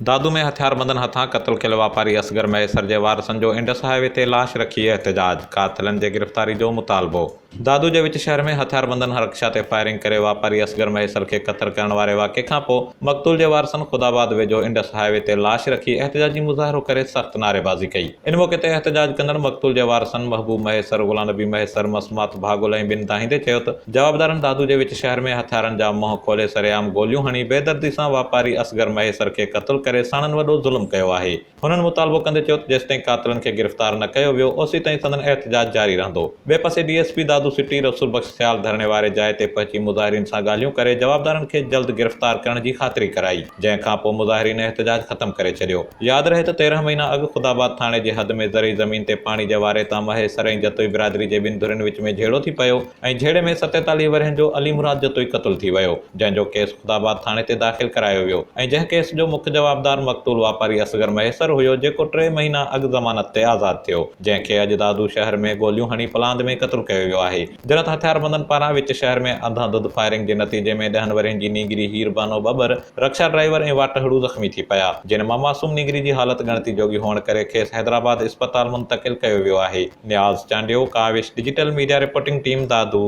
दादू में हथियारबंदनि हथां क़त्ल कयल वापारी असगर मैसर जे वारसनि जो इंडस हाईवे ते लाश रखी एहतजाज, कातिलनि जे गिरफ़्तारी जो मुतालबो। दादू जे विच शहर में हथियारबंदनि रक्षा ते फायरिंग करे वापारी असगर मैसर खे क़त्ल करण वारे वाक़े खां पोइ मक़तूल जे वारसनि ख़ुदाबाद वेझो इंडस हाईवे ते लाश रखी एहतजाजी मुज़ाहिरो करे सख़्त नारेबाज़ी कई। इन मौक़े ते एहतजाज कंदड़ मक़तूल जे वारसनि महबूब मैसर, गुलाम नबी मैसर, मसमात भागुल ऐं ॿिनि दाहींदे चयो त जवाबदारनि दादू जे विच शहर में हथियारनि जा मुंहं खोले सरेआम गोलियूं हणी बेदर्दी सां वापारी असगर मैसर खे क़त्ल करे साणनि वॾो ज़ुल्म कयो आहे। हुननि मुतालबो कंदे चयो त जेसिताईं कातिलनि खे गिरफ़्तार न कयो वियो ओसी ताईं संदन एहतजाज जारी रहंदो। ॿिए पासे डीएसपी दादू सिटी रसूल बख़्श सियाल धरणे वारे जाइ ते पहुची मुज़ाहिरीन सां ॻाल्हियूं करे जवाबदारनि खे जल्द गिरफ़्तार करण जी ख़ातिरी कराई, जंहिं खां पोइ मुज़ाहिरीन एहतजाज ख़तमु करे छॾियो। यादि रहे त 13 महीना अॻु ख़ुदाबाद थाणे जे हद में ज़रई ज़मीन ते पाणी जे वारे तां महेसर ऐं जतोई बिरादरी जे ॿिनि धुरियुनि विच में झेड़ो थी पियो ऐं झेड़े में 47 वरहनि जो अली मुराद जतोई क़त्ल थी वियो, जंहिंजो केस ख़ुदाबाद थाणे ते दाख़िल करायो वियो ऐं जंहिं केस जो मुख्य जवाबदार मक़तूल वापारी असगर मैसर हुयो, जेको 3 महीना अॻु ज़मानत ते आज़ादु थियो, जंहिंखे अॼु दादू शहर में गोलियूं हणी पलांद में क़त्ल कयो वियो आहे। जनत हथियारबंदनि पारां विच शहर में अंधाधुंध फायरिंग जे नतीजे में 10 वरहनि जी नीगरी हीर बानो बबर, रक्षा ड्राइवर ऐं वाटहड़ू ज़ख़्मी थी पिया, जिन मां मासूम नीगरी जी हालत ॻणती जोगी हुअण करे खेसि हैदराबाद इस्पताल मुंतक़िल कयो वियो आहे। Niaz Chandio, Kawish, digital media reporting team, दादू।